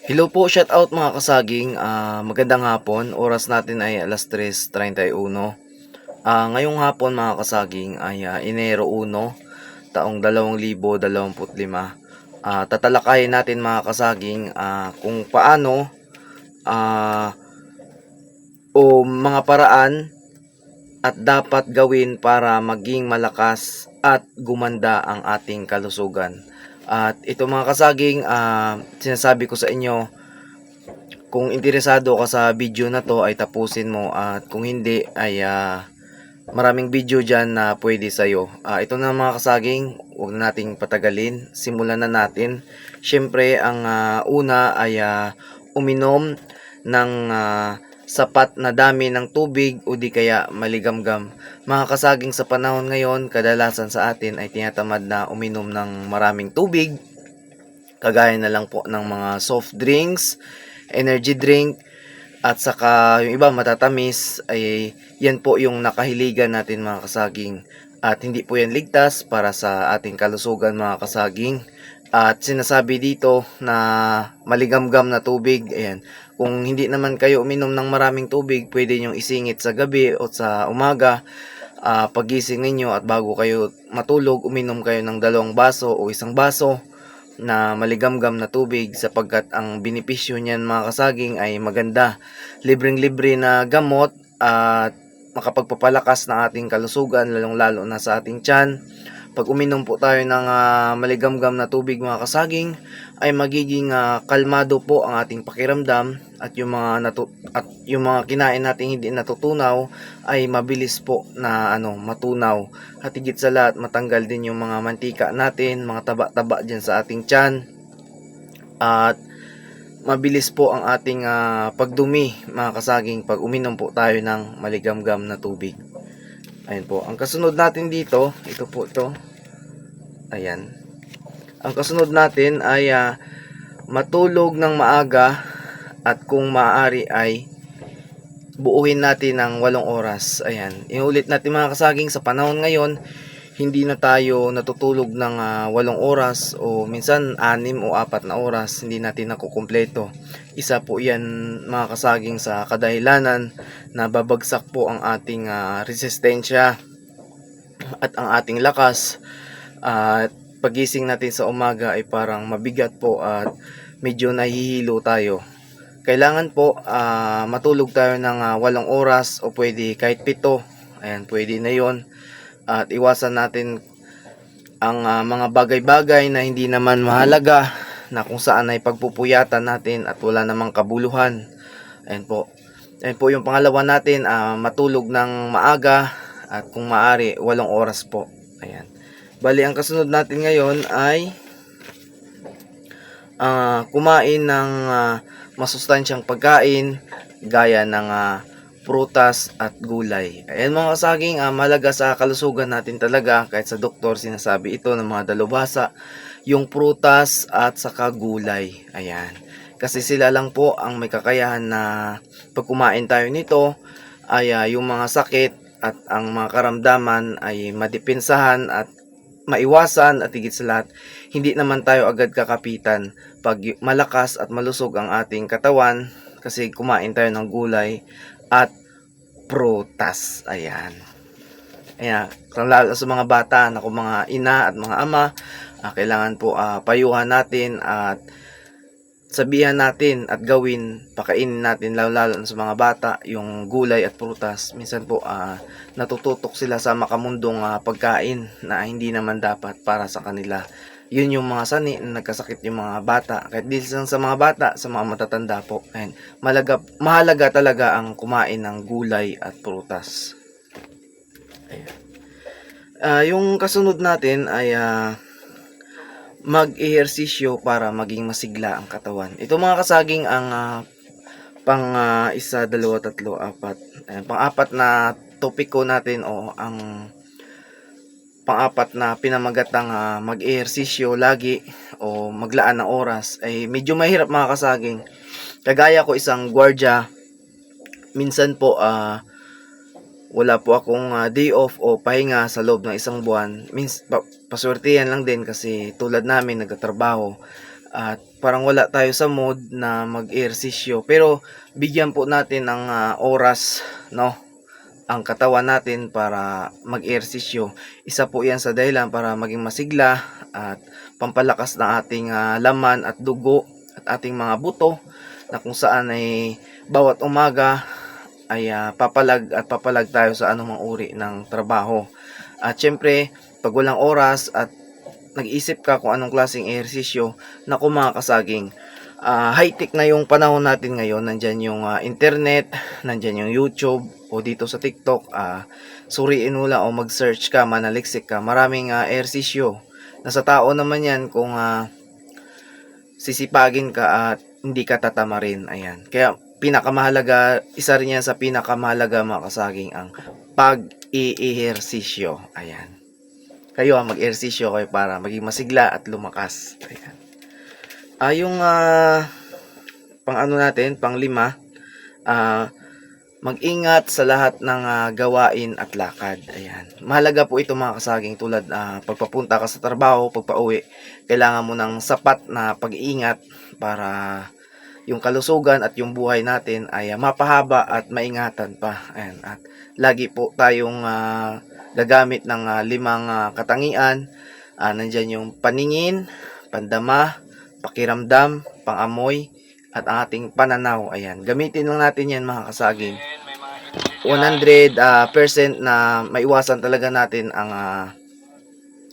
Hello po, shout out mga kasaging. Magandang hapon. Oras natin ay 3:31. Ngayong hapon mga kasaging ay Enero 1, taong 2025. Tatalakayin natin mga kasaging kung paano ah, o mga paraan at dapat gawin para maging malakas at gumanda ang ating kalusugan. At ito mga kasaging, sinasabi ko sa inyo, kung interesado ka sa video na to ay tapusin mo, at kung hindi ay maraming video dyan na pwede sa'yo. Ito na mga kasaging, huwag na nating patagalin, simulan na natin. Syempre ang una ay uminom ng sapat na dami ng tubig o di kaya maligamgam. Mga kasaging, sa panahon ngayon, kadalasan sa atin ay tinatamad na uminom ng maraming tubig, kagaya na lang po ng mga soft drinks, energy drink, at saka yung iba matatamis. Ay yan po yung nakahiligan natin mga kasaging, at hindi po yan ligtas para sa ating kalusugan mga kasaging. At sinasabi dito na maligamgam na tubig, ayan, kung hindi naman kayo uminom ng maraming tubig, pwede nyo isingit sa gabi o sa umaga. Pagising ninyo at bago kayo matulog, uminom kayo ng 2 baso o 1 baso na maligamgam na tubig, sapagkat ang benepisyo niyan mga kasaging ay maganda. Libreng-libre na gamot at makapagpapalakas ng ating kalusugan, lalong-lalo na sa ating tiyan. Pag uminom po tayo ng maligamgam na tubig mga kasaging, ay magiging kalmado po ang ating pakiramdam, at yung mga kinain nating hindi natutunaw ay mabilis po na matunaw. At higit sa lahat, matanggal din yung mga mantika natin, mga taba-taba diyan sa ating tiyan. At mabilis po ang ating pagdumi mga kasaging pag uminom po tayo ng maligamgam na tubig. Ayan po. Ang kasunod natin dito, ito po ito. Ayan. Ang kasunod natin ay matulog ng maaga, at kung maaari ay buuhin natin ng 8 oras. Ayan. Inulit natin mga kasaging, sa panahon ngayon, hindi na tayo natutulog ng 8 oras, o minsan 6 o 4 na oras, hindi natin nakukumpleto. Isa po yan mga kasaging sa kadahilanan na babagsak po ang ating resistensya at ang ating lakas. At pagising natin sa umaga ay parang mabigat po at medyo nahihilo tayo. Kailangan po matulog tayo ng 8 oras, o pwede kahit 7. Ayan, pwede na yon. At iwasan natin ang mga bagay-bagay na hindi naman mahalaga, na kung saan ay pagpupuyatan natin at wala namang kabuluhan. Ayan po. Ayan po yung pangalawa natin, matulog ng maaga, at kung maaari 8 oras po. Ayan. Bali, ang kasunod natin ngayon ay kumain ng masustansyang pagkain, gaya ng prutas at gulay. Ayan mga kasaging, malaga sa kalusugan natin talaga, kahit sa doktor sinasabi ito ng mga dalubhasa, yung prutas at saka gulay. Ayan. Kasi sila lang po ang may kakayahan na pag kumain tayo nito ay yung mga sakit at ang mga karamdaman ay madipensahan at maiwasan, at higit sa lahat, hindi naman tayo agad kakapitan pag malakas at malusog ang ating katawan, kasi kumain tayo ng gulay at prutas. Ayan. Ayan, lalo sa mga bata, na kung mga ina at mga ama, kailangan po payuhan natin at sabihan natin at gawin, pakainin natin, lalo sa mga bata, yung gulay at prutas. Minsan po natututok sila sa makamundong pagkain na hindi naman dapat para sa kanila. Yun yung mga sani na nagkasakit yung mga bata, kahit di lang sa mga bata, sa mga matatanda po. Ayan. Mahalaga talaga ang kumain ng gulay at prutas. Ayan. Yung kasunod natin ay mag-ehersisyo para maging masigla ang katawan. Ito mga kasaging ang pang 1, 2, 3, 4. Ayan, pang-apat na topiko natin, o ang pang-apat na pinamagatang mag-ehersisyo lagi o maglaan ng oras, ay medyo mahirap mga kasaging. Kagaya ko, isang gwardiya, minsan po wala po akong day off o pahinga sa loob ng 1 buwan. Paswerte yan lang din, kasi tulad namin nagtatrabaho, at parang wala tayo sa mood na mag-ehersisyo. Pero bigyan po natin ng oras, no, ang katawan natin para mag-ehersisyo. Isa po 'yan sa dahilan para maging masigla at pampalakas ng ating laman at dugo at ating mga buto, na kung saan ay bawat umaga ay papalag at papalag tayo sa anumang uri ng trabaho. At syempre, pag walang oras at nag-isip ka kung anong klaseng ehersisyo, naku mga kasaging, high-tech na yung panahon natin ngayon. Nandyan yung internet, nandyan yung YouTube, o dito sa TikTok, suriin mo lang o mag-search ka, manaliksik ka. Maraming ehersisyo. Nasa tao naman yan kung sisipagin ka at hindi ka tatamarin. Ayan. Kaya pinakamahalaga, isa rin yan sa pinakamahalaga mga kasaging, ang pag-i-ehersisyo. Ayan. Kayo mag-ehersisyo kayo para maging masigla at lumakas. Ayan. Yung pang ano natin, pang 5, mag-ingat sa lahat ng gawain at lakad. Ayan. Mahalaga po ito mga kasaging, tulad pagpapunta ka sa trabaho, pagpauwi, kailangan mo ng sapat na pag-iingat para yung kalusugan at yung buhay natin ay mapahaba at maingatan pa. Ayan. At lagi po tayong gagamit ng 5 katangian. Nandyan yung paningin, pandama, pakiramdam, pangamoy, at ang ating pananaw. Ayan. Gamitin lang natin yan mga kasaging. 100% na maiwasan talaga natin ang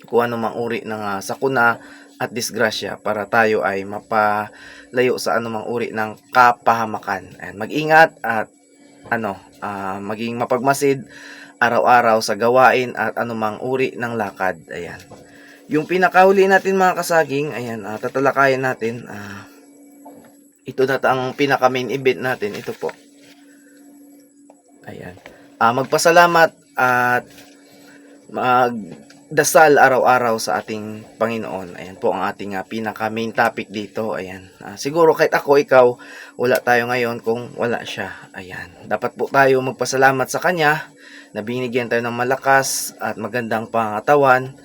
kung ano mang uri ng sakuna at disgrasya, para tayo ay mapalayo sa anumang uri ng kapahamakan. Ayan. Mag-ingat at maging mapagmasid araw-araw sa gawain at anumang uri ng lakad. Ayan. Yung pinakahuli natin mga kasaging, ayan, tatalakayin natin. Ito na ang pinaka main event natin. Ito po. Ayan. Magpasalamat at magdasal araw-araw sa ating Panginoon. Ayan po ang ating pinaka main topic dito. Ayan. Siguro kahit ako, ikaw, wala tayo ngayon kung wala siya. Ayan. Dapat po tayo magpasalamat sa Kanya na binigyan tayo ng malakas at magandang pangatawan,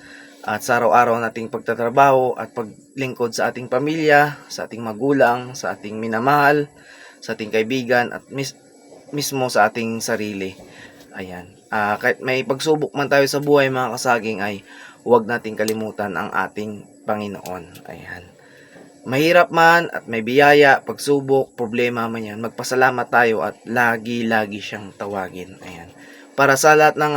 at sa araw-araw nating pagtatrabaho at paglingkod sa ating pamilya, sa ating magulang, sa ating minamahal, sa ating kaibigan, at mismo sa ating sarili. Ayan. Kahit may pagsubok man tayo sa buhay mga kasaging, ay huwag nating kalimutan ang ating Panginoon. Ayan. Mahirap man at may biyaya, pagsubok, problema man yan, magpasalamat tayo at lagi-lagi siyang tawagin. Ayan. Para sa lahat ng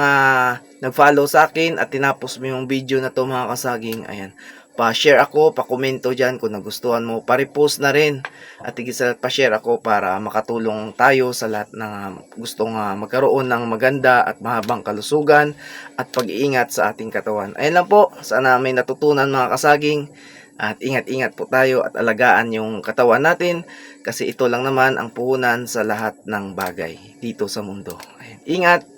nag-follow sa akin at tinapos mo yung video na to mga kasaging, ayan, pa-share ako, pa-komento dyan kung nagustuhan mo, pa-repost na rin, at higit sa lahat pa-share ako para makatulong tayo sa lahat ng gustong magkaroon ng maganda at mahabang kalusugan at pag-iingat sa ating katawan. Ayan lang po, sana may natutunan mga kasaging, at ingat-ingat po tayo at alagaan yung katawan natin, kasi ito lang naman ang puhunan sa lahat ng bagay dito sa mundo. Ayan. Ingat!